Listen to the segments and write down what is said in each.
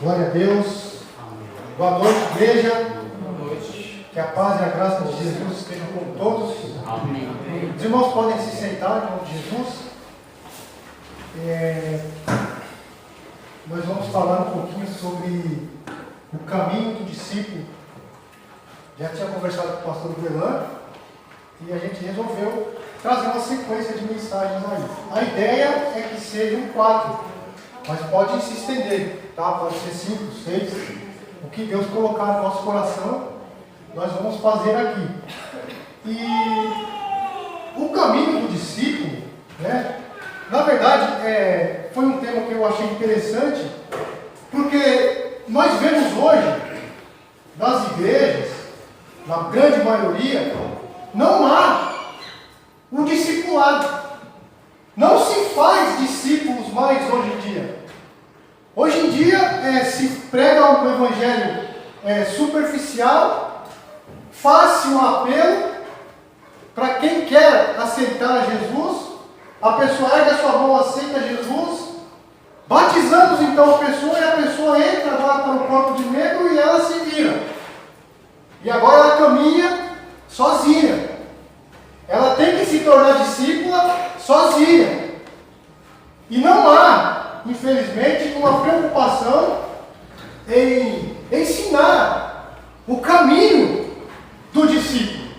Glória a Deus. Boa noite, igreja. Boa noite. Que a paz e a graça de Jesus estejam com todos. Amém. Os irmãos podem se sentar em nome de Jesus. Nós vamos falar um pouquinho sobre o caminho do discípulo. Já tinha conversado com o pastor Guelan e a gente resolveu trazer uma sequência de mensagens aí. A ideia é que sejam 4, mas pode se estender, tá? Pode ser 5, 6. O que Deus colocar no nosso coração, nós vamos fazer aqui. E o caminho do discípulo, né? Na verdade, foi um tema que eu achei interessante, porque nós vemos hoje, nas igrejas, na grande maioria, não há um discipulado. Não se faz discípulos mais hoje em dia. Hoje em dia se prega um evangelho superficial, faz-se um apelo para quem quer aceitar Jesus. A pessoa ergue a sua mão, aceita Jesus. Batizamos então a pessoa e a pessoa entra lá para o corpo de membro e ela se vira. E agora ela caminha sozinha. Ela tem que se tornar discípula sozinha. E não há, infelizmente, uma preocupação em ensinar o caminho do discípulo.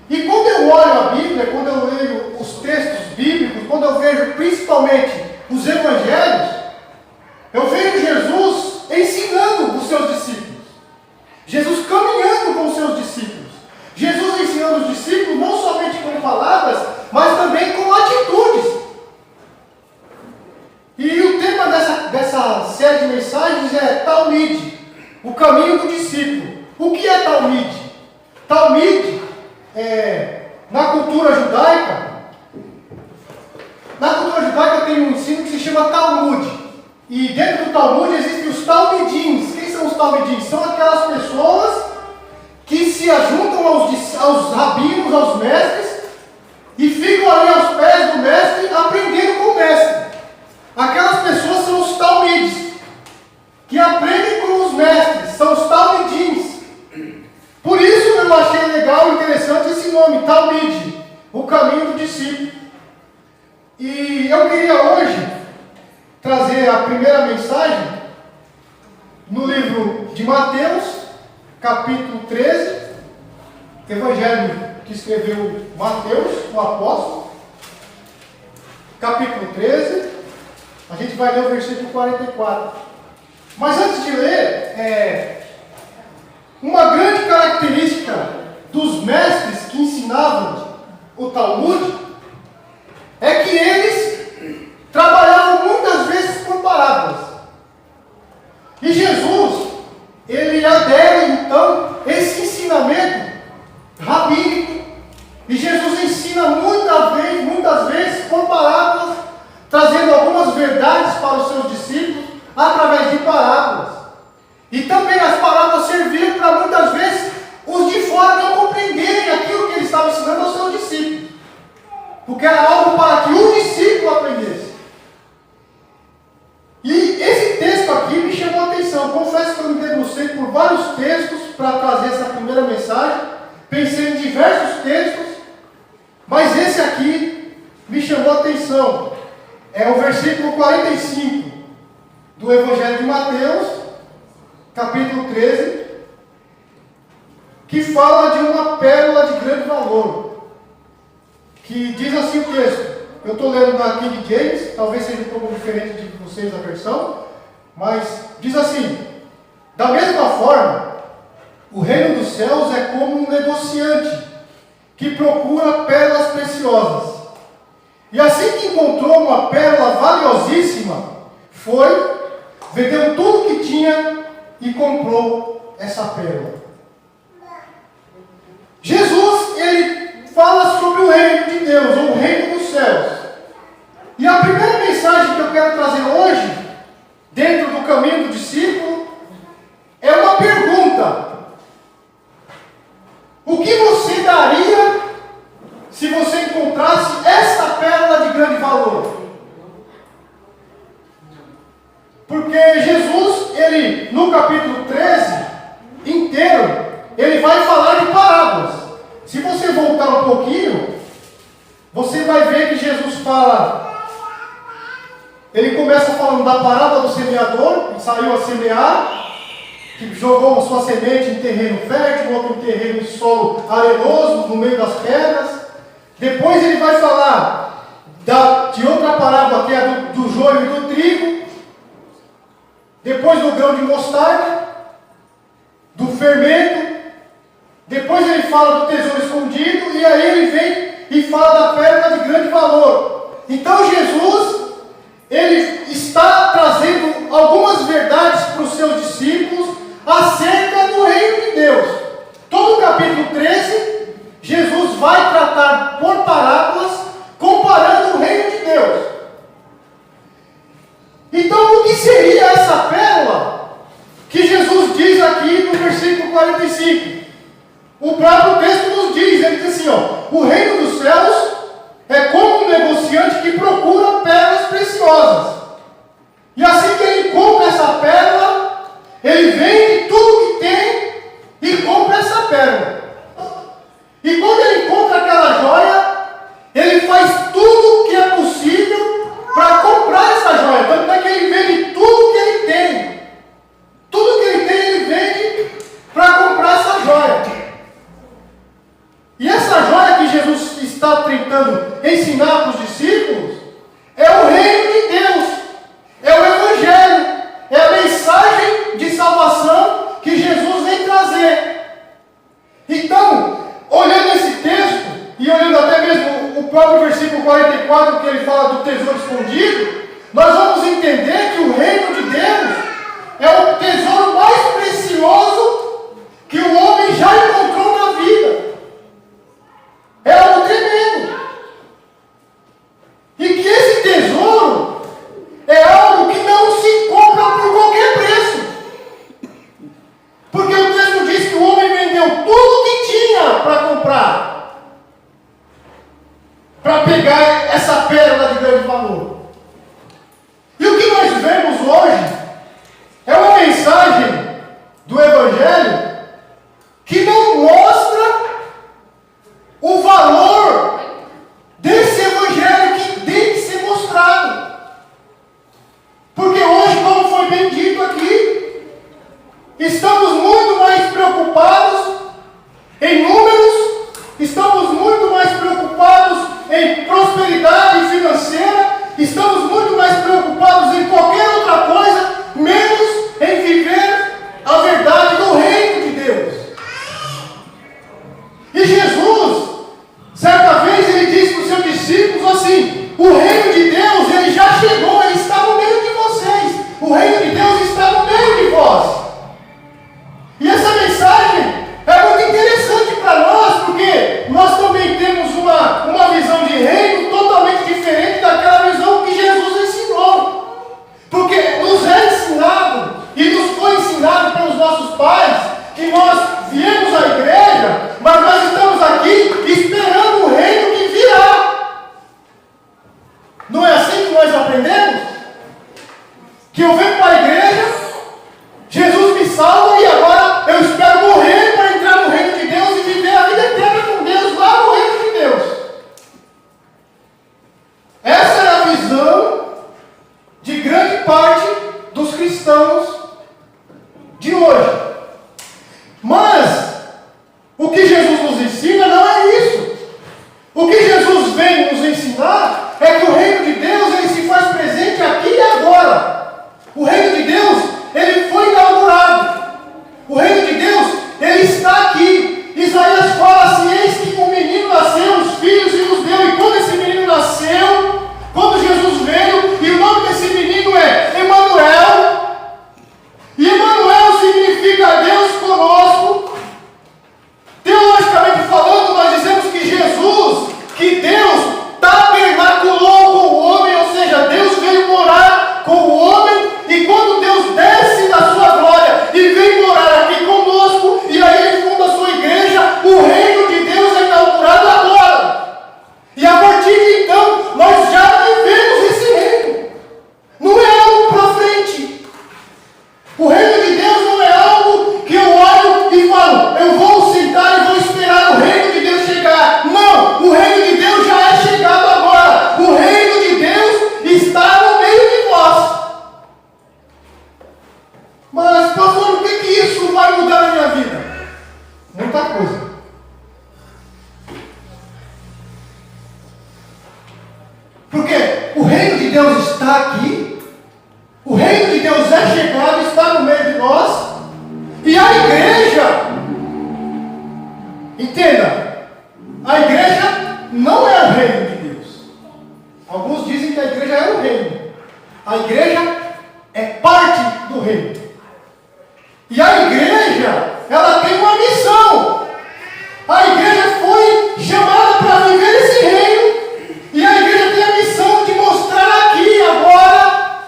E quando eu olho a Bíblia, quando eu leio os textos bíblicos, quando eu vejo principalmente os evangelhos, eu vejo Jesus ensinando os seus discípulos. Jesus caminhando com os seus discípulos. Jesus ensinando os discípulos não somente com palavras, mas também com atitudes. E o tema dessa série de mensagens é Talmid, o caminho do discípulo. O que é Talmid? Talmid, na cultura judaica tem um ensino que se chama Talmud. E dentro do Talmud existem os Talmidins. Quem são os Talmidins? São aquelas pessoas que se ajuntam aos rabinos, aos mestres, e ficam ali aos pés do mestre, aprendendo com o mestre. Aquelas pessoas são os Talmides, que aprendem com os mestres, são os Talmidins. Por isso eu achei legal e interessante esse nome, Talmid, o caminho do discípulo. E eu queria hoje trazer a primeira mensagem no livro de Mateus, capítulo 13, evangelho que escreveu Mateus, o apóstolo, capítulo 13, a gente vai ler o versículo 44. Mas antes de ler, uma grande característica dos mestres que ensinavam o Talmud é que eles trabalhavam muitas vezes com parábolas. E Jesus, ele adere então esse ensinamento rabínico. E Jesus ensina muitas vezes com parábolas, trazendo algumas verdades para os seus discípulos através de parábolas. E também as parábolas serviam para muitas vezes os de fora não compreenderem aquilo que ele estava ensinando aos seus discípulos. Porque era algo para que o discípulo aprendesse. E esse texto aqui me chamou a atenção. Confesso que eu me debrucei por vários textos para trazer essa primeira mensagem. Pensei em diversos textos, mas esse aqui me chamou a atenção. É o versículo 45 do Evangelho de Mateus, capítulo 13, que fala de uma pérola de grande valor. Que diz assim o texto. Eu estou lendo na King James, talvez seja um pouco diferente de vocês a versão, mas diz assim: da mesma forma, o reino dos céus é como um negociante que procura pérolas preciosas. E assim que encontrou uma pérola valiosíssima, vendeu tudo que tinha e comprou essa pérola. Jesus, ele fala sobre o reino de Deus, ou o reino dos céus. E a primeira mensagem que eu quero trazer hoje, dentro do caminho do discípulo, é uma pergunta. O que você daria se você encontrasse essa pérola de grande valor? Porque Jesus, no capítulo 13 inteiro, ele vai falar de parábolas. Se você voltar um pouquinho, você vai ver que Jesus fala, ele começa falando da parábola do semeador, que saiu a semear, que jogou sua semente em terreno fértil, outro em terreno em solo arenoso, no meio das pedras. Depois ele vai falar de outra parábola, que é do joio e do trigo. Depois do grão de mostarda, do fermento. Depois ele fala do tesouro escondido, e aí ele vem e fala da pérola de grande valor. Então Jesus, ele está trazendo algumas verdades para os seus discípulos acerca do reino de Deus. Todo o capítulo 13, Jesus vai tratar por parábolas, comparando o reino de Deus. Então, o que seria essa pérola que Jesus diz aqui no versículo 45? O próprio texto nos diz, ele diz assim, o reino dos céus é como um negociante que procura pérolas preciosas. E assim que ele compra essa pérola, ele vende tudo que tem e compra essa pérola. E quando ele compra aquela joia, ele faz tudo o que é possível para comprar essa joia. Tanto é que ele vende tudo que ele tem. Tudo que ele tem, ele vende para comprar essa joia. E essa joia que Jesus está tentando ensinar para os discípulos é o reino de Deus, é o Evangelho, é a mensagem de salvação que Jesus vem trazer. Então, olhando esse texto, e olhando até mesmo o próprio versículo 44, que ele fala do tesouro escondido, nós vamos entender que o reino de Deus é o tesouro mais precioso que o homem já encontrou na vida. É algo tremendo. E que esse tesouro é algo que não se compra por qualquer preço. Porque o texto diz que o homem vendeu tudo que tinha para comprar, para pegar essa pérola de grande valor. E o que nós vemos hoje é uma mensagem do Evangelho que não mostra o valor desse Evangelho que tem que ser mostrado. Porque hoje, como foi bem dito aqui, estamos muito mais preocupados em números, estamos muito mais preocupados em prosperidade financeira, estamos muito mais preocupados em qualquer outra coisa, menos em viver a verdade do reino de Deus. E Jesus, certa vez, ele disse para os seus discípulos assim: o reino de Deus, ele já chegou, ele está no meio de vocês. O reino de Deus está no meio de vós. E essa mensagem é muito interessante para nós, porque nós também temos uma visão de reino totalmente diferente daquela visão que Jesus ensinou. Porque nos é ensinado, e nos foi ensinado pelos nossos pais, que nós viemos à igreja, mas nós estamos aqui esperando o reino que virá. Não é assim que nós aprendemos? Que eu venho para a igreja, Jesus me salva e agora eu espero morrer para entrar no reino de Deus e viver a vida eterna com Deus lá no reino de Deus. Essa é a visão de grande parte dos cristãos de hoje. Mas o que Jesus nos ensina não é isso. O que Jesus vem nos ensinar é que o reino de Deus, ele se faz presente aqui e agora. O reino de Deus, ele foi inaugurado. O reino de Deus, ele está aqui. Isaías fala assim: eis que um menino nasceu, os filhos se nos deu. E quando esse menino nasceu, quando Jesus veio, e o nome desse menino é Emanuel. E Emanuel significa Deus conosco. Teologicamente falando, nós dizemos que Jesus, que Deus tabernaculou com o homem, ou seja, Deus veio morar com o homem, e quando Deus desce da sua glória e vem morar aqui conosco, e aí ele funda a sua igreja, o reino de Deus é inaugurado agora. E a partir de então, nós já vivemos esse reino. Não é algo para frente. O reino de Deus Mas, pastor, o que isso vai mudar na minha vida? Muita coisa. Porque o reino de Deus está aqui, o reino de Deus é chegado, está no meio de nós, e a igreja, entenda, a igreja não é o reino de Deus. Alguns dizem que a igreja é o reino. A igreja é parte do reino. E a igreja, ela tem uma missão. A igreja foi chamada para viver esse reino. E a igreja tem a missão de mostrar aqui, agora.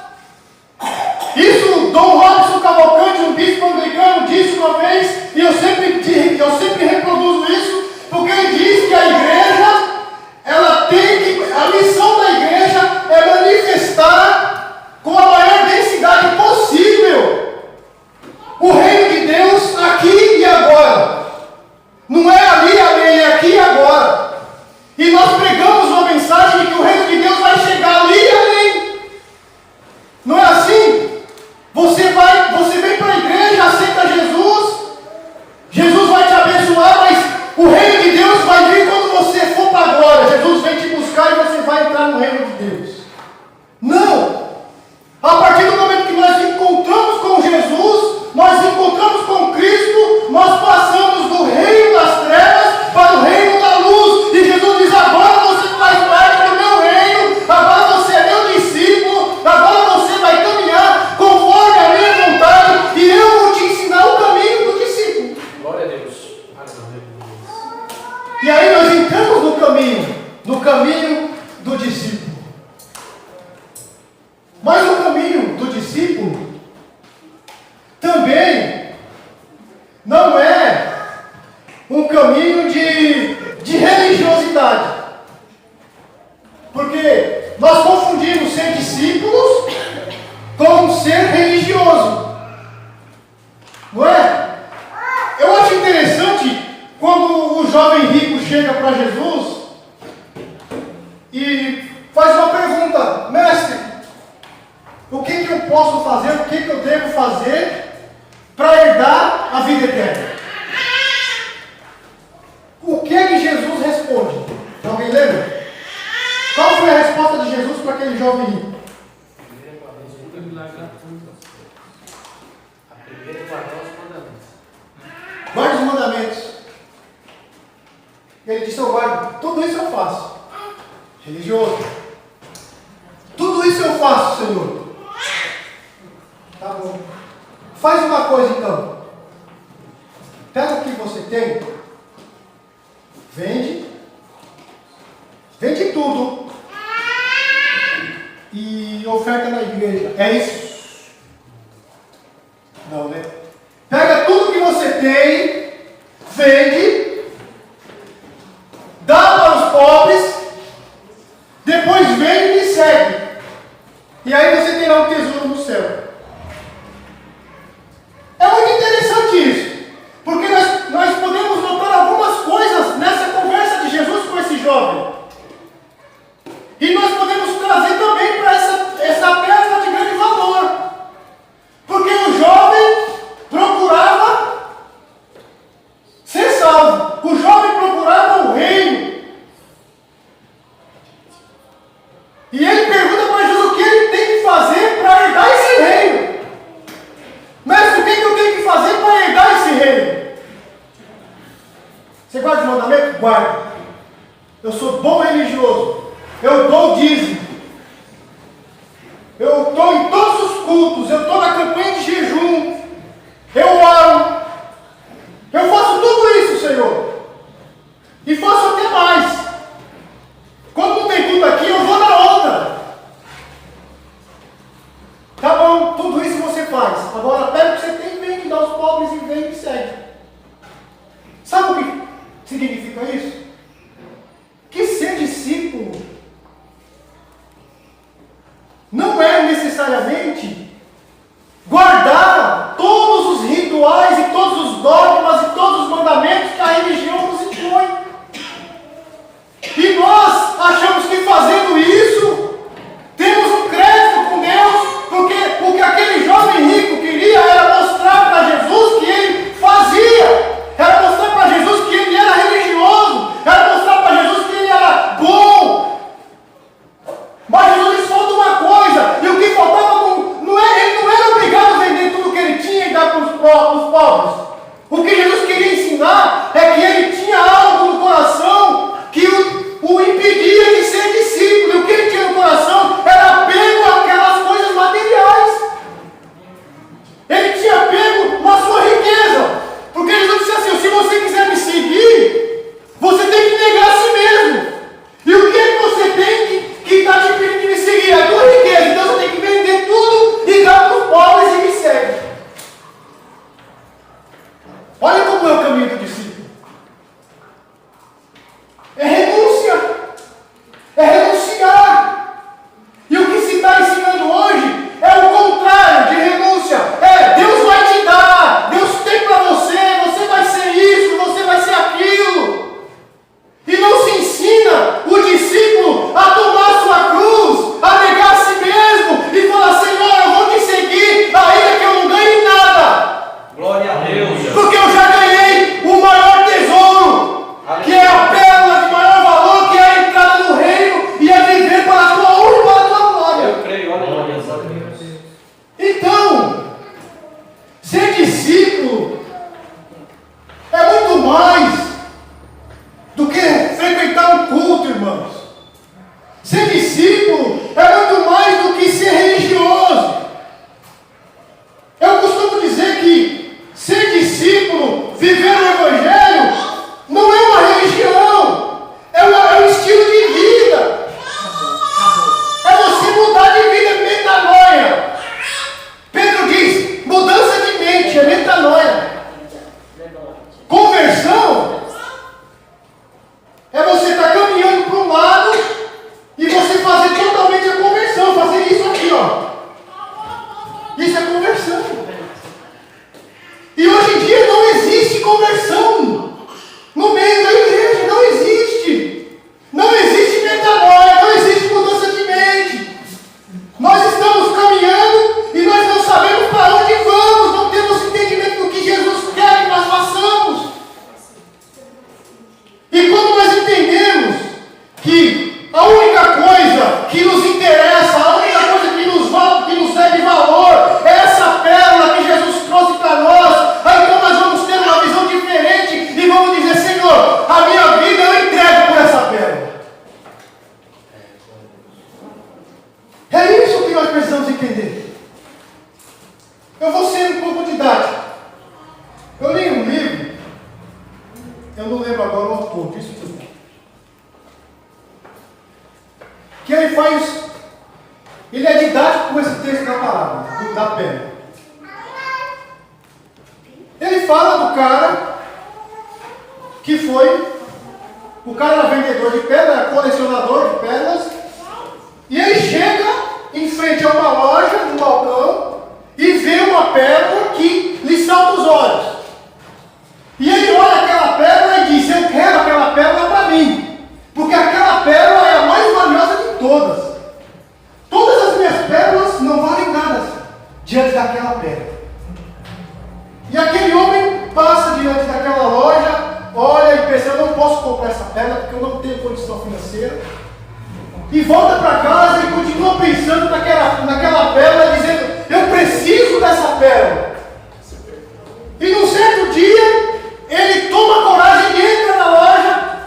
Isso Dom Robson Cavalcante, um bispo anglicano, disse uma vez, e eu sempre reproduzo isso, porque ele diz que a igreja, ela tem que, a missão da igreja é manifestar com a maior densidade possível o reino de Deus aqui e agora. Não é ali, é aqui e agora. E nós pregamos uma mensagem de que o reino de Deus vai chegar ali e além. Não é assim? Você vem para a igreja, aceita Jesus, Jesus vai te abençoar, mas o reino de Deus vai vir quando você for para a glória. Jesus vem te buscar e você vai entrar no reino de Deus. Não! A partir do momento que nós encontramos com Jesus, nós encontramos com Cristo, nós passamos do reino das trevas para o reino da luz. E Jesus diz: agora você faz parte do meu reino, agora você é meu discípulo, agora você vai caminhar conforme a minha vontade e eu vou te ensinar o caminho do discípulo. Glória a Deus. E aí nós entramos no caminho do discípulo. Mas o caminho do discípulo também não é um caminho de religiosidade. Porque nós confundimos ser discípulos com ser religioso. Não é? Eu acho interessante quando o jovem rico chega para Jesus e faz uma pergunta: mestre, o que eu posso fazer, o que eu devo fazer para herdar a vida eterna? O que Jesus responde? Alguém lembra? Qual foi a resposta de Jesus para aquele jovem rico? A primeira é guardar os mandamentos. Guarde os mandamentos. Ele disse: eu guardo, tudo isso eu faço. Religioso. Tudo isso eu faço, Senhor. Tá bom. Faz uma coisa então. Pega o que você tem, vende tudo e oferta na igreja. É isso? Não, né? Pega tudo que você tem, vende, dá para os pobres, depois vem e me segue. E aí você terá um tesouro no céu. É muito interessante isso, porque nós podemos notar algumas coisas nessa conversa de Jesus com esse jovem. E nós podemos trazer também para essa pérola de grande valor. Porque o jovem procurava ser salvo. O jovem procurava o reino. E ele pergunta para Jesus o que ele tem que fazer para herdar esse reino. Mestre, o que eu tenho que fazer para herdar esse reino? Você guarda os mandamentos? Guarda. Eu sou bom religioso. Eu dou o dízimo. Eu estou em todos os cultos. Eu estou na campanha de jejum. Eu oro. Eu faço tudo isso, Senhor. E faço até mais. Quando não tem culto aqui, eu vou na outra. Tá bom, tudo isso você faz. Agora pega o que você tem, vem, dá aos pobres e vem e segue. Sabe o que significa isso? Que ser discípulo não é necessariamente guardar todos os rituais e todos os dogmas e todos os mandamentos que a religião nos impõe. E nós achamos que fazendo isso temos um crédito com Deus, porque o que aquele jovem rico queria era Ele tinha pego na sua riqueza. Porque Jesus disse assim: se você quiser me seguir, você tem que negar a si mesmo. E o que é que você tem que está te pedindo de me seguir? A tua riqueza. Então você tem que vender tudo e dar para os pobres e me segue. Olha como é o caminho do discípulo. É renúncia. É renunciar. E o que se está ensinando hoje é o contrário de renúncia. Deus vai te dar. Deus tem para você. Você vai ser isso. Você vai ser aquilo. E não se ensina o discípulo a tomar sua cruz, a negar a si mesmo e falar: Senhor, eu vou te seguir, ainda que eu não ganhe nada. Glória a Deus. Porque eu já ganhei o maior tesouro, que é a pérola de maior valor, que é a entrada no reino e é viver para a tua honra e para a tua glória. Eu creio, olha a Deus. Então, ser discípulo é muito mais do que frequentar um culto, irmãos. Ser discípulo é muito mais do que ser religioso. Eu costumo dizer que ser discípulo, viver o Evangelho, não é uma religião, é um estilo de vida. É você mudar de vida, é metanoia. Pedro diz: mudança de mente, é metanoia. Conversão é você estar caminhando para um lado e você fazer totalmente a conversão, fazer isso aqui, ó. Isso é conversão. E hoje em dia não existe conversão no meio da igreja, não existe. Não existe metanoia, não existe mudança de mente. Nós estamos caminhando e nós não sabemos para onde vamos, não temos entendimento do que Jesus quer que nós façamos. E quando nós entendemos que a única coisa que nos interessa, a única coisa que nos é de valor, é essa pérola que Jesus trouxe para nós, aí então nós vamos ter uma visão diferente e vamos dizer: Senhor, a minha vida eu entrego por essa pérola. É isso que nós precisamos entender. Eu vou ser um pouco didático. Eu li um livro, eu não lembro agora o autor, desculpa, que ele é didático com esse texto da palavra, da pedra. Ele fala do cara que o cara era vendedor de pedra, era colecionador de pedras, e ele chega em frente a uma loja, num balcão, e vê uma pérola que lhe salta os olhos. E ele olha aquela pérola e diz: eu quero aquela pérola para mim, porque aquela pérola é a mais valiosa de todas. Todas as minhas pérolas não valem nada diante daquela pérola. E aquele homem passa diante daquela loja, olha e pensa: eu não posso comprar essa pérola porque eu não tenho condição financeira. E volta para casa e continua pensando naquela pérola, dizendo: eu preciso dessa pérola. E num certo dia, ele toma coragem e entra na loja.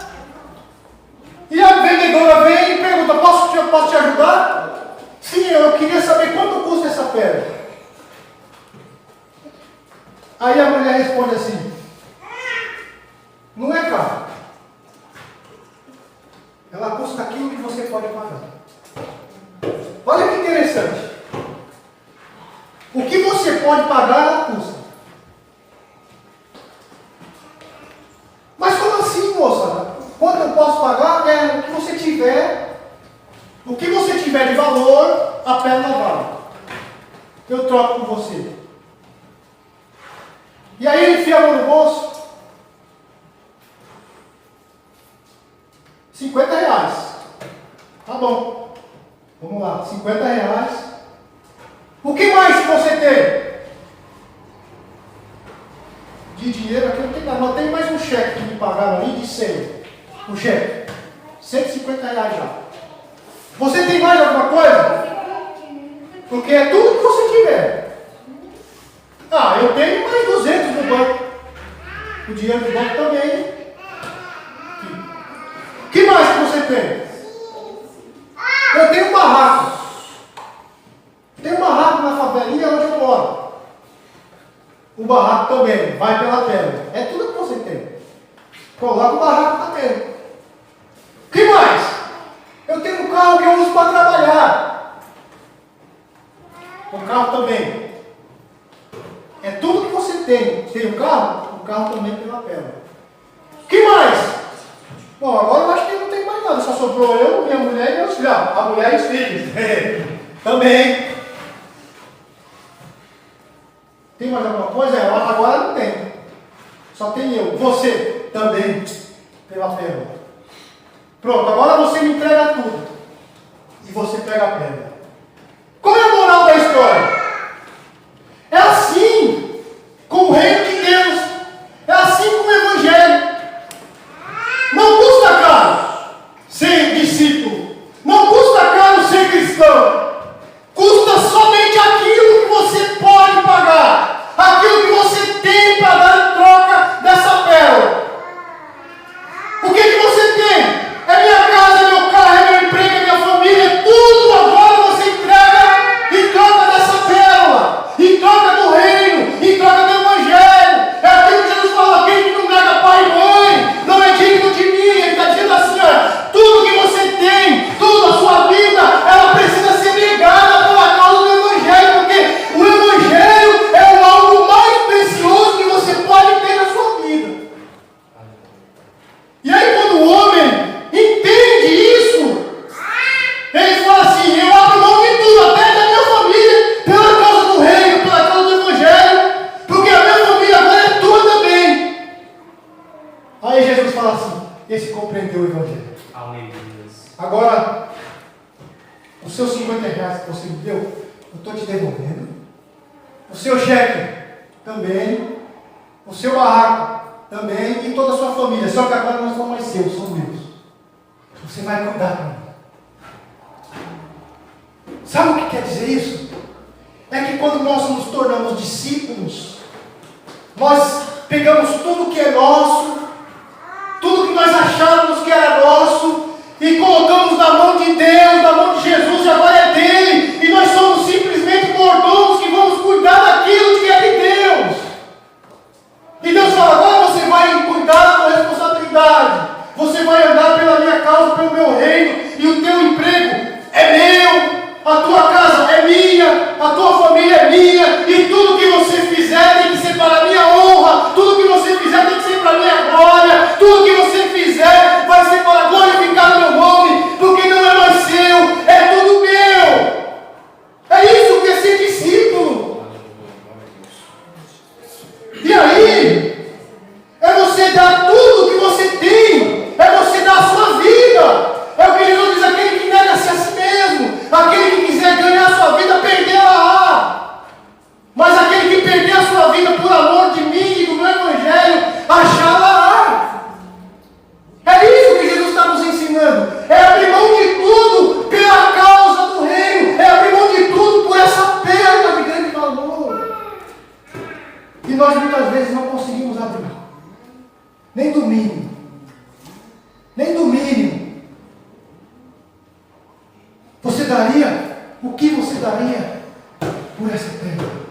E a vendedora vem e pergunta: posso te ajudar? Sim, eu queria saber quanto custa essa pérola. Aí a mulher responde assim: não é caro. Ela custa aquilo que você pode pagar. Olha que interessante. O que você pode pagar, ela custa. Mas como assim, moça? Quanto eu posso pagar? É o que você tiver. O que você tiver de valor, a pérola vale. Eu troco com você. E aí ele enfia a mão no bolso. R$50. Tá bom. Vamos lá, R$50. O que mais que você tem? De dinheiro aqui não tem nada. Mas tem mais um cheque que me pagaram ali de 100. Um cheque. R$150 já. Você tem mais alguma coisa? Porque é tudo que você tiver. Ah, eu tenho mais 200 no banco. O dinheiro do banco também. O que mais que você tem? Eu tenho um barraco. Tem um barraco na favelinha onde eu moro. O barraco também vai pela terra. É tudo que você tem. Coloca o barraco na terra. O que mais? Eu tenho um carro que eu uso para trabalhar. O carro também. É tudo que você tem. Tem o carro também pela terra. O que mais? Bom, agora eu acho que não tem mais nada. Só sobrou eu, minha mulher e meus filhos. A mulher e os filhos. Também. Tem mais alguma coisa? Agora não tem. Só tem eu. Você também pela pedra. Pronto, agora você me entrega tudo. E você pega a pedra. Qual é a moral da história? É assim com o reino de Deus. É assim com o Evangelho. Não custa caro ser discípulo. Não custa caro ser cristão. Custa somente aquilo que você pode pagar. Aquilo que você tem para dar em troca dessa pérola. O que você tem? É minha casa, é meu carro, é meu emprego, é minha família. Tudo agora você entrega em troca dessa pérola. Em troca do reino. Em troca do Evangelho. É aquilo que Jesus falou. Aquele que não nega pai e mãe não é digno de mim. Ele está dizendo assim, ó, tudo que você tem, tudo a sua vida, ela precisa ser negada pela causa do Evangelho, porque o Evangelho é o algo mais precioso que você pode ter na sua vida. E aí quando o homem entende isso, ele fala assim, eu abro mão de tudo, até da minha família, pela causa do reino, pela causa do Evangelho, porque a minha família agora é tua também. Aí Jesus fala assim, esse compreendeu o Evangelho. Aleluia. Agora, os seus 50 reais que você me deu, eu estou te devolvendo. O seu cheque também. O seu barraco também. E toda a sua família. Só que agora não são mais seus, são meus. Você vai cuidar para mim. Sabe o que quer dizer isso? É que quando nós nos tornamos discípulos, nós pegamos tudo que é nosso, tudo que nós achávamos que era nosso, e colocamos na mão de Deus, na mão de Jesus, e agora é dele, e nós somos simplesmente mordomos que vamos cuidar daquilo que é de Deus. E Deus fala, agora você vai cuidar da sua responsabilidade, você vai andar pela minha causa, pelo meu reino, e o teu emprego é meu, a tua casa é minha, a tua família é minha, e tudo que você fizer tem que ser para a minha honra, tudo que você fizer tem que ser para a minha glória, tudo que você fizer vai ser para glorificar o meu nome, porque não é mais seu, é tudo meu. É isso que é ser discípulo. E aí, é você dar tudo que você tem, é você dar a sua vida. É o que Jesus diz, aquele que nega-se a si mesmo, aquele que quiser ganhar a sua vida, perdê-la. Mas aquele que perder a sua vida por amor de mim e do meu Evangelho, achá-la. É isso que Jesus está nos ensinando. É abrir mão de tudo pela causa do reino. É abrir mão de tudo por essa perda de grande valor. E nós muitas vezes não conseguimos abrir mão. Nem do mínimo. Nem do mínimo. Você daria? O que você daria por essa perda?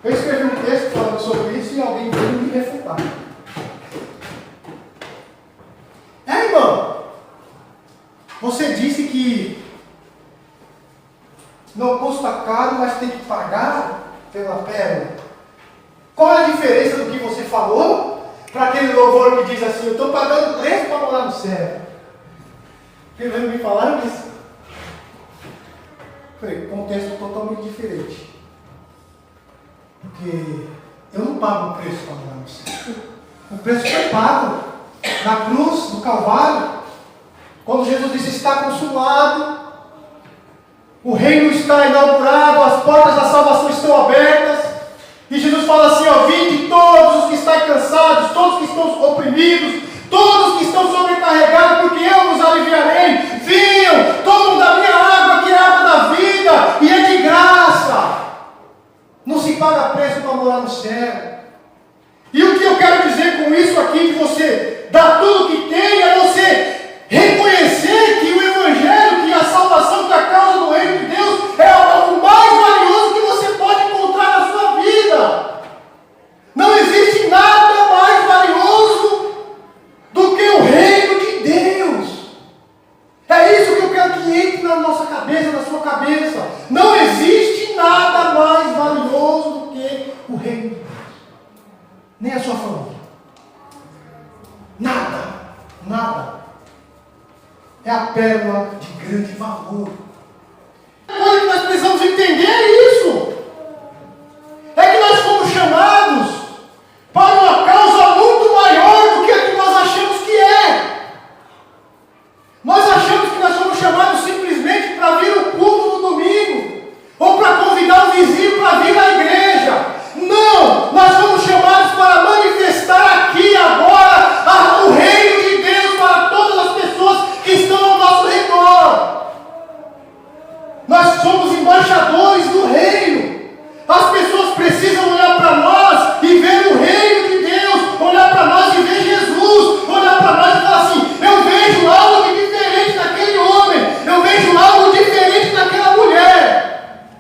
Eu escrevi um texto falando sobre isso e alguém veio me refutar. Irmão, você disse que não custa caro, mas tem que pagar pela pérola. Qual é a diferença do que você falou para aquele louvor que diz assim, eu estou pagando preço para morar no céu? Eles me falaram isso. Falei, contexto totalmente diferente. Porque eu não pago o preço para morar no céu. O preço foi pago na cruz, no Calvário. Quando Jesus disse, está consumado, o reino está inaugurado, as portas da salvação estão abertas. E Jesus fala assim, ó, vinde todos os que estão cansados, todos que estão oprimidos, todos que estão sobrecarregados, porque eu vos aliviarei. Venham, tomam da minha água, que é a água da vida, e é de graça. Não se paga preço para morar no céu. E o que eu quero dizer com isso aqui, que você dá tudo que tem, é você reconhecer que o Evangelho, que a salvação, que a causa do reino de Deus é algo mais valioso que você pode encontrar na sua vida. nem a sua família. Nada, nada. É a pérola de grande valor. O que nós precisamos entender é isso. É que nós fomos chamados para uma causa muito maior do que a que nós achamos que é. Nós achamos que nós somos chamados simplesmente para vir ao culto no domingo, ou para convidar o vizinho para vir à igreja. Não! Nós fomos chamados para manifestar aqui agora o reino de Deus para todas as pessoas que estão ao nosso redor. Nós somos embaixadores do reino. As pessoas precisam olhar para nós e ver o reino de Deus, olhar para nós e ver Jesus, olhar para nós e falar assim: eu vejo algo de diferente naquele homem, eu vejo algo diferente naquela mulher.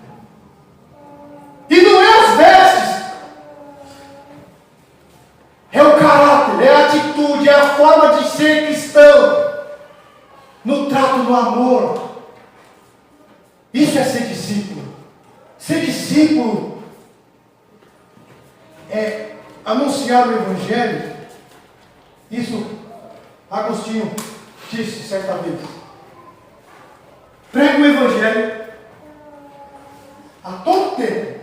E não é as vestes, é o caráter, é a atitude, é a forma de ser cristão, no trato do amor. Isso é ser discípulo. Ser discípulo é anunciar o Evangelho. Isso Agostinho disse certa vez. Prega o Evangelho a todo tempo.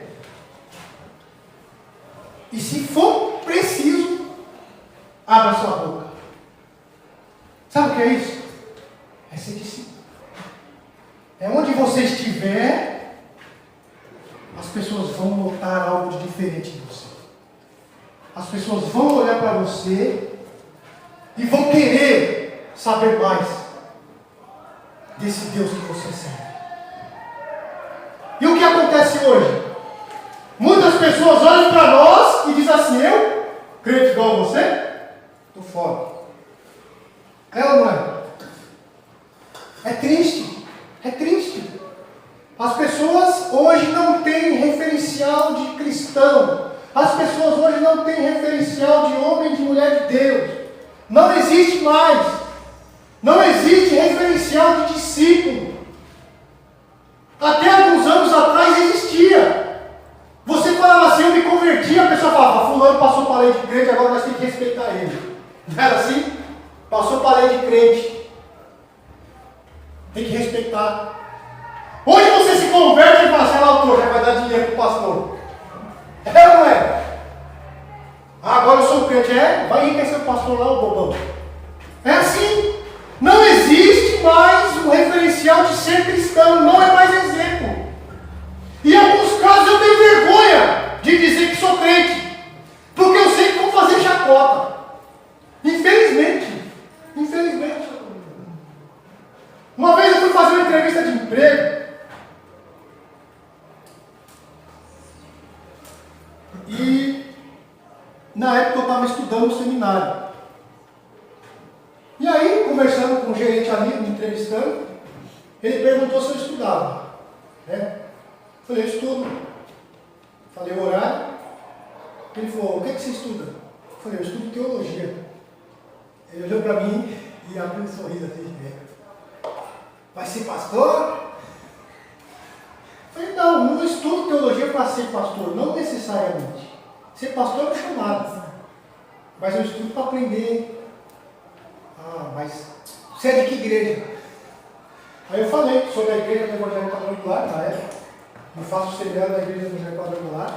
E se for preciso, abra sua boca. Sabe o que é isso? É ser discípulo. É onde você estiver, as pessoas vão notar algo de diferente em você. As pessoas vão olhar para você e vão querer saber mais desse Deus que você serve. E o que acontece hoje? Muitas pessoas olham para nós e dizem assim: eu, crente igual você, estou fora. É ou não é? É triste. É triste. As pessoas hoje não têm referencial de cristão. As pessoas hoje não têm referencial de homem e de mulher de Deus. Não existe mais. Não existe referencial de discípulo. Até alguns anos atrás existia. Você falava assim: eu me converti, a pessoa falava: fulano passou para a lei de crente, agora nós temos que respeitar ele. Não era assim? Passou para a lei de crente. Tem que respeitar. Hoje você se converte e fala assim: autor, já vai dar dinheiro para o pastor. É ou não é? Agora eu sou crente. É? Vai enriquecer o pastor lá, o bobão. É assim. Não existe mais o referencial de ser cristão. Não é mais exemplo. Em alguns casos eu tenho vergonha de dizer que sou crente, porque eu sei que vão fazer chacota. Infelizmente. Infelizmente. Uma vez eu fui fazer uma entrevista de emprego. E na época eu estava estudando no seminário. E aí, conversando com o gerente ali, me entrevistando, ele perguntou se eu estudava. Né? Falei: eu estudo. Falei o horário. Ele falou: o que você estuda? Falei: eu estudo teologia. Ele olhou para mim e abriu um sorriso assim. Vai ser pastor? Falei: não, não estudo teologia para ser pastor, não necessariamente. Ser pastor é um chamado, mas eu estudo para aprender. Ah, mas você é de que igreja? Aí eu falei sobre a igreja do Evangelho Quadrangular, na época. Eu faço o seminário da igreja do Evangelho Quadrangular.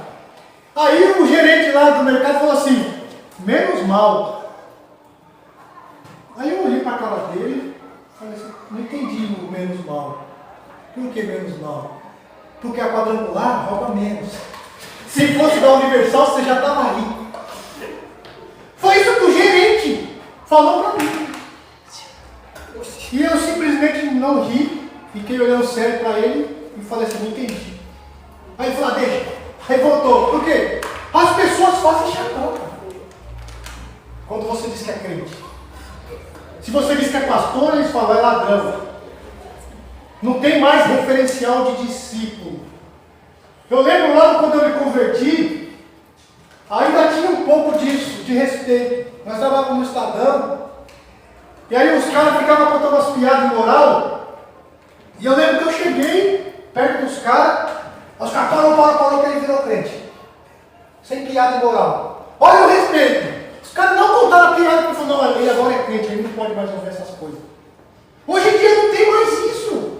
Aí o gerente lá do mercado falou assim: menos mal. Aí eu olhei para a cara dele e falei assim: não entendi o menos mal. Por que menos mal? Porque a Quadrangular rouba menos. Se fosse da Universal, você já estava rico. Foi isso que o gerente falou para mim. E eu simplesmente não ri, fiquei olhando sério para ele e falei assim: não entendi. Aí ele falou: deixa. Aí voltou. Por quê? As pessoas fazem chacota quando você diz que é crente. Se você diz que é pastor, eles falam: é ladrão. Não tem mais referencial de discípulo. Eu lembro lá quando eu me converti, ainda tinha um pouco disso, de respeito. Nós estávamos no Estadão, e aí os caras ficavam contando umas piadas imoral. E eu lembro que eu cheguei perto dos caras, os caras parou que ele virou crente. Sem piada imoral. Olha o respeito. Os caras não contaram a piada porque falaram, não, ele agora é crente, ele não pode mais ouvir essas coisas. Hoje em dia não tem mais isso.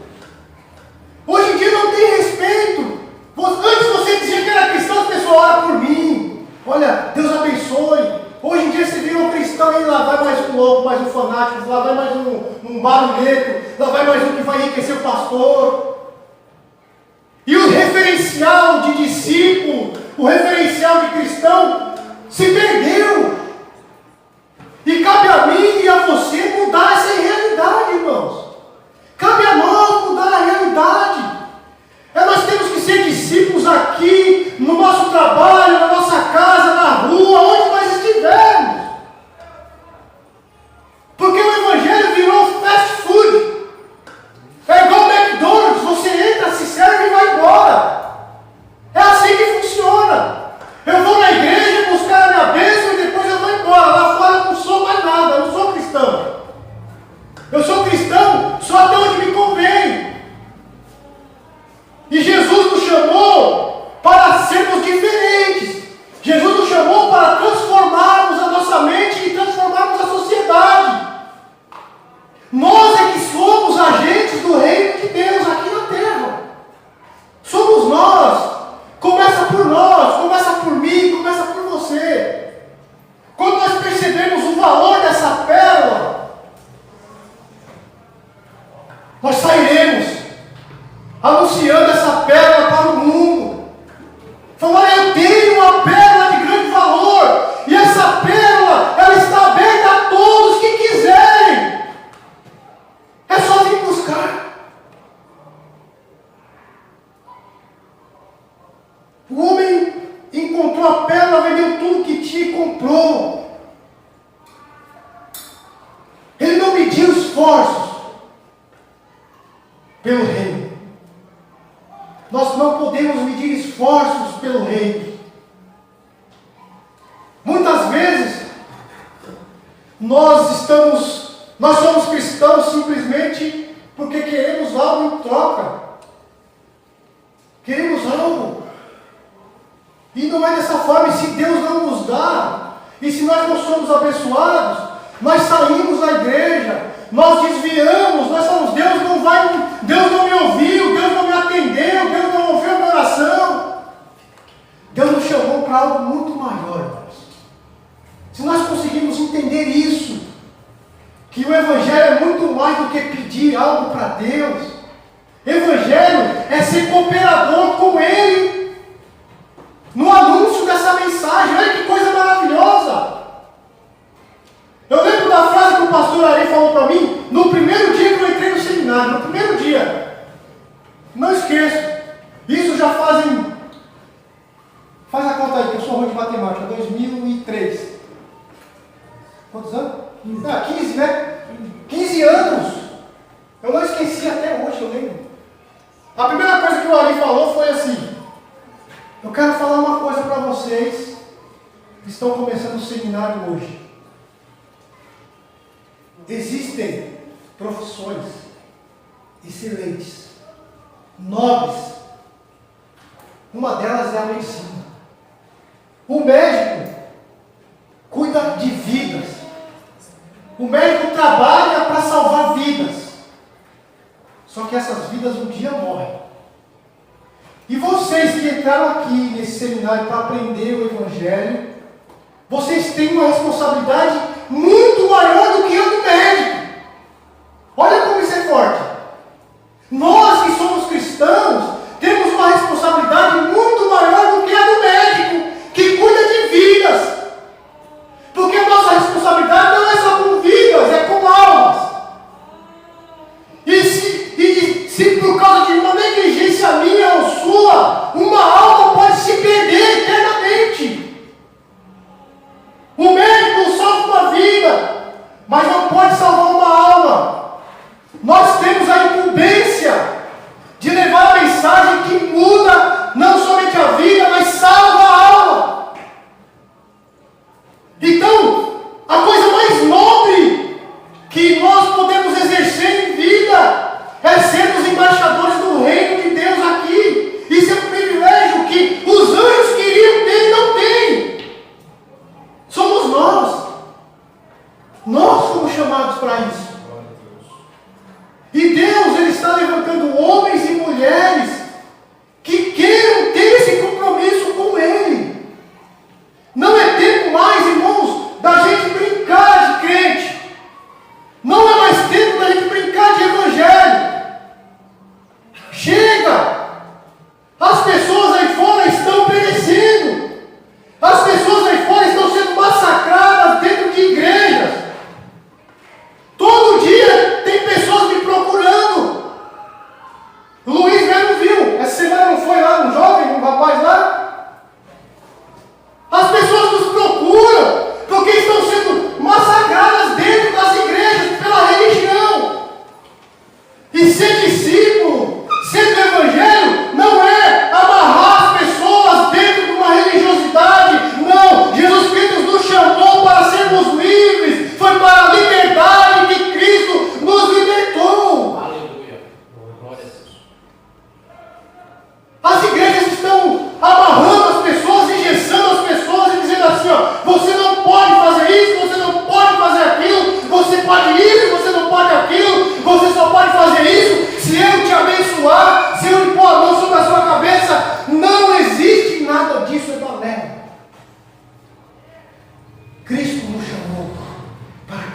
Hoje em dia não tem respeito. Antes você dizia que era cristão, as pessoas oram por mim. Olha, Deus abençoe. Hoje em dia você vira um cristão e lá vai mais um louco, mais um fanático, lá vai mais um barulhento, lá vai mais um que vai enriquecer o pastor. E o referencial de discípulo, o referencial de cristão se perdeu. E cabe a mim e a você mudar essa realidade, irmãos. Cabe a nós mudar a realidade. Nós temos que ser discípulos aqui, no nosso trabalho, na nossa casa, na rua, onde nós estivermos. Porque o Evangelho virou fast food. É igual o McDonald's, você entra, se serve e vai embora. É assim que funciona. Eu vou na igreja buscar a minha bênção e depois eu vou embora. Lá fora eu não sou mais nada, eu não sou cristão. Eu sou cristão só até onde me convém. E Jesus nos chamou para sermos diferentes. Jesus nos chamou para transformarmos a nossa mente e transformarmos a sociedade. Nós é que somos agentes do reino de Deus aqui na terra. Somos nós. Começa por nós, começa por mim, começa por você. Quando nós percebemos o valor dessa pérola, nós sairemos anunciando essa pérola para o mundo. Falando, olha, eu tenho uma pérola de grande valor. E essa pérola, ela está aberta a todos que quiserem. É só vir buscar. O homem encontrou a pérola, vendeu tudo que tinha e comprou. Ele não mediu esforços pelo reino. Nós não podemos medir esforços pelo reino. Muitas vezes nós somos cristãos simplesmente porque queremos algo em troca. Queremos algo. E não é dessa forma. E se Deus não nos dá, e se nós não somos abençoados, nós saímos da igreja, nós desviamos, nós falamos, Deus não me ouviu, Deus não me atendeu, Deus não ouviu a minha oração. Deus nos chamou para algo muito maior, irmãos. Se nós conseguirmos entender isso, que o Evangelho é muito mais do que pedir algo para Deus. Evangelho é ser cooperador com Ele no anúncio dessa mensagem. Olha que coisa maravilhosa. Eu lembro da frase que o pastor Ari falou para mim no primeiro dia que eu entrei no seminário, no primeiro dia. Não esqueço. Isso já faz a conta aí, que eu sou ruim de matemática, 2003. Quantos anos? 15, né? 15 anos. Eu não esqueci até hoje, eu lembro. A primeira coisa que o Ari falou foi assim: eu quero falar uma coisa para vocês que estão começando o seminário hoje. Existem profissões excelentes, nobres. Uma delas é a medicina. O médico cuida de vidas. O médico trabalha para salvar vidas. Só que essas vidas um dia morrem. E vocês que entraram aqui nesse seminário para aprender o Evangelho, vocês têm uma responsabilidade muito maior do que a do médico. Olha como isso é forte. Nós que somos cristãos, temos uma responsabilidade muito maior do que a do médico, que cuida de vidas. Porque a nossa responsabilidade não é só com vidas, é com almas. E se por causa de uma negligência minha ou sua, uma alma pode se perder eternamente. O médico salva uma vida,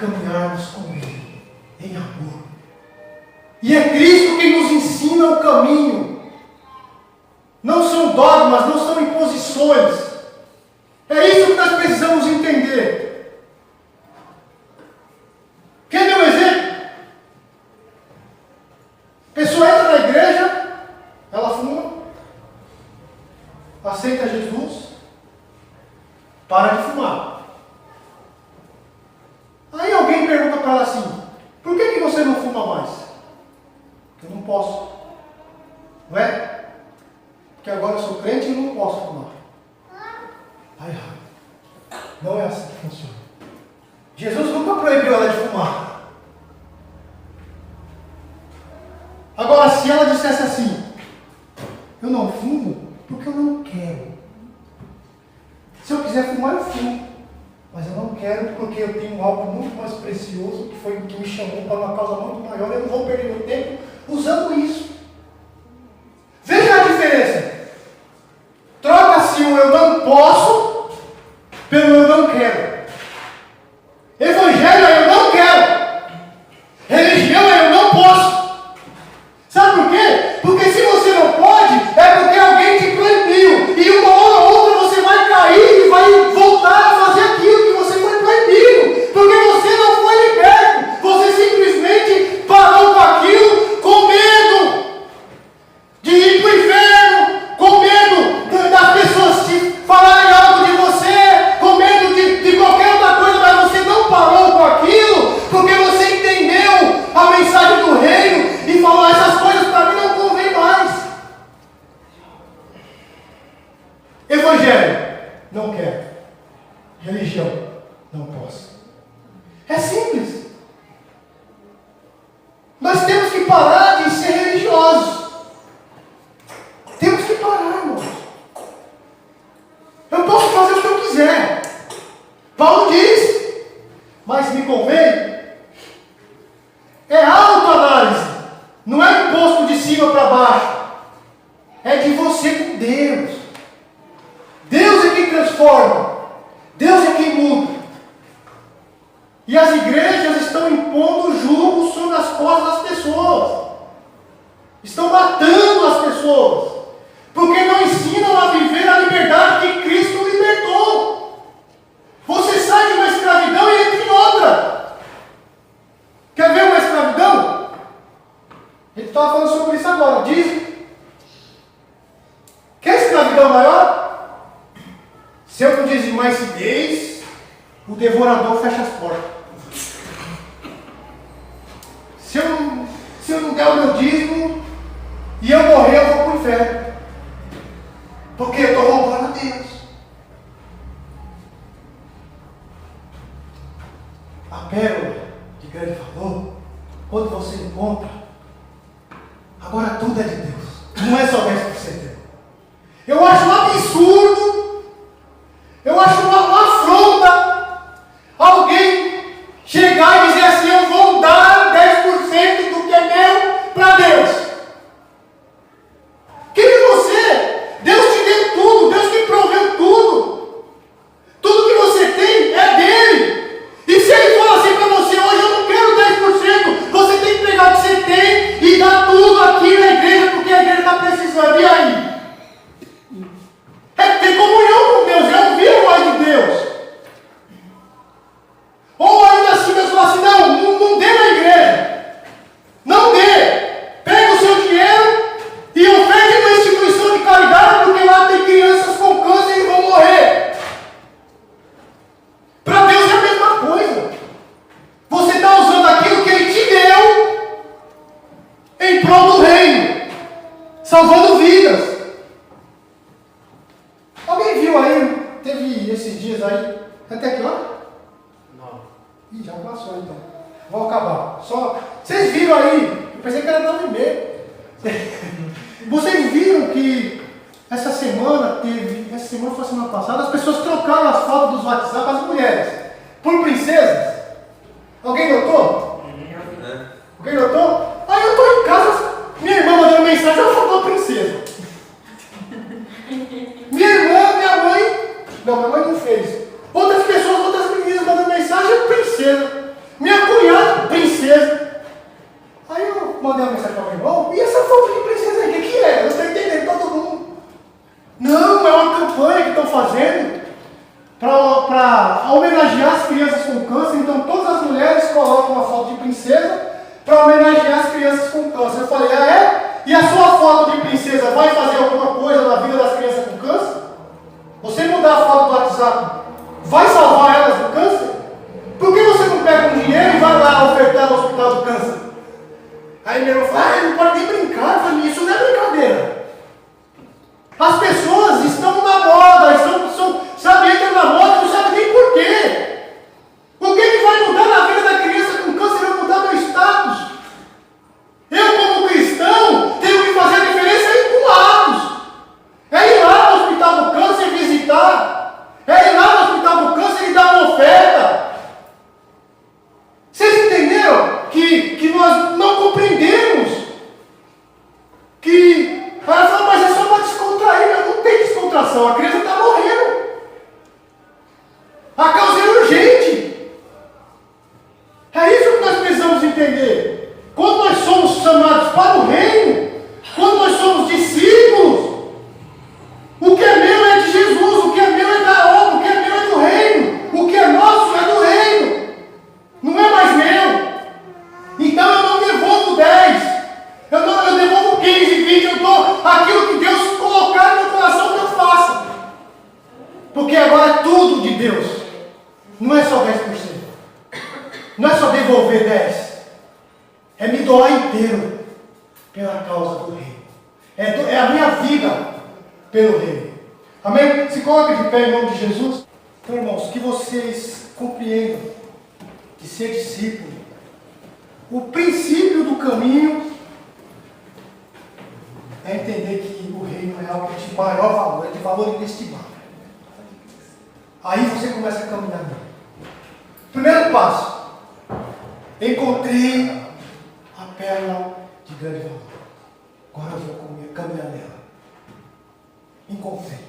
caminharmos com Ele em amor. E é Cristo quem nos ensina o caminho. Não são dogmas, não são imposições. É isso que nós precisamos entender. Quer ver um exemplo? A pessoa entra na igreja, ela fuma, aceita Jesus, para de fumar. Aí alguém pergunta para ela assim: por que você não fuma mais? Porque eu não posso. Não é? Porque agora eu sou crente e não posso fumar. Está errado. Não é assim que funciona. Jesus nunca proibiu ela de fumar. Agora, se ela dissesse assim: eu não fumo porque eu não quero. Se eu quiser fumar, eu fumo. Mas eu não quero porque eu tenho algo muito mais precioso que foi o que me chamou para uma causa muito maior. Eu não vou perder meu tempo usando isso. Veja a diferença. Troca-se o eu não posso pelo eu não quero. Evangelho é eu não quero. Religião é eu não posso. Sabe por quê? Porque se você não pode, é porque alguém te proibiu. E uma hora ou outra você vai cair e vai voltar a fazer aquilo que você foi proibido. Porque você não foi liberto. Você simplesmente parou com aquilo com medo de ir para o inferno, com medo das pessoas te falarem algo de você, com medo de qualquer outra coisa, mas você não parou com aquilo, porque você entendeu a mensagem do reino e falou: essas coisas para mim não convém mais. Evangelho, não quero. Religião, não posso. É simples. Nós temos que parar de ser religiosos. Temos que parar, irmãos. Eu posso fazer o que eu quiser. Paulo diz, mas me convém. É autoanálise. Não é imposto de cima para baixo. É de você com Deus. Deus é quem transforma. Deus é quem muda. E as igrejas estão impondo julgo sobre as costas das pessoas. Estão matando as pessoas. Porque não ensinam a viver a liberdade que Cristo libertou. Você sai de uma escravidão e entra em outra. Quer ver uma escravidão? A gente estava falando sobre isso agora. Diz: quer escravidão maior? Se eu não dizimar esse mês, o devorador fecha as portas. Se eu não der o meu dízimo e eu morrer, eu vou para o inferno. Porque eu estou roubando a Deus. A pérola de grande valor, quando você encontra, agora tudo é de Deus. Não é só 10% dele. Eu acho um absurdo, eu acho uma afronta alguém chegar e dizer assim: eu vou dar 10% do que é meu para Deus. Quem é você? Deus te deu tudo, Deus te proveu tudo. Tudo que você tem é dele. E se ele fala assim para você: hoje eu não quero 10%, você tem que pegar o que você tem e dar tudo aqui na igreja, porque a igreja está precisando. E aí? É ter comunhão com Deus, é ouvir a voz de Deus. Ou ainda assim Deus fala assim: não dê na igreja. Não dê. Pega o seu dinheiro e oferte uma instituição de caridade, porque lá tem crianças com câncer e vão morrer. Para Deus é a mesma coisa. Você está usando aquilo que Ele te deu em prol do reino, salvando vidas. Alguém viu aí, teve esses dias aí, até que hora? Não. Ih, já passou então. Vou acabar. Só, vocês viram aí, eu pensei que era 9h30. Vocês viram que essa semana foi semana passada, as pessoas trocaram as fotos dos WhatsApp das mulheres por princesas? Alguém notou? Alguém notou? Aí eu estou em casa, minha irmã mandando mensagem, ela falou princesa. Minha irmã, minha mãe não fez. Outras pessoas, outras meninas mandando mensagem, princesa. correndo para homenagear as crianças com câncer. Então todas as mulheres colocam uma foto de princesa para homenagear as crianças com câncer. Eu falei, ah é? E a sua foto de princesa vai fazer alguma coisa na vida das crianças com câncer? Você mudar a foto do WhatsApp vai salvar elas do câncer? Por que você não pega um dinheiro e vai lá ofertar no hospital do câncer? Aí meu irmão fala, não pode nem brincar. Eu falei, isso não é brincadeira. As pessoas estão na moda, entram na moda, não sabem nem por quê. O que vai mudar na vida da criança com câncer? Vai mudar meu status. Eu, como cristão, tenho que fazer a diferença com atos. É ir lá no hospital do câncer visitar. É ir lá no hospital do câncer e dar uma oferta. Vocês entenderam que nós não compreendemos que ela fala, mas é só para descontrair. Não tem descontração, a criança está morrendo. A causa é urgente. É isso que nós precisamos entender. Quando nós somos chamados para o reino, quando nós somos discípulos, o que é meu é de Jesus, o que é meu é da obra, o que é meu é do reino, o que é nosso é do reino, não é mais meu. Então eu não devolvo 10, eu devolvo 15, 20, eu dou aquilo que Deus colocar no meu coração que eu faça. Porque agora é tudo de Deus, não é só 10%, não é só devolver 10%, é me doar inteiro pela causa do reino, é a minha vida pelo reino. Amém? Se coloca de pé em nome de Jesus. Então, irmãos, que vocês compreendam que ser discípulo, o princípio do caminho é entender que o reino é algo de maior valor, é de valor inestimável. Aí você começa a caminhar. Primeiro passo, encontrei a pérola de grande valor. Agora eu vou caminhar nela. Encontrei.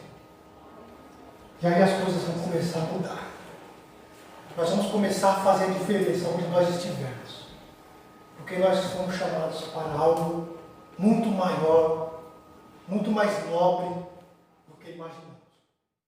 E aí as coisas vão começar a mudar. Nós vamos começar a fazer a diferença onde nós estivermos. Porque nós fomos chamados para algo muito maior, muito mais nobre do que imaginamos.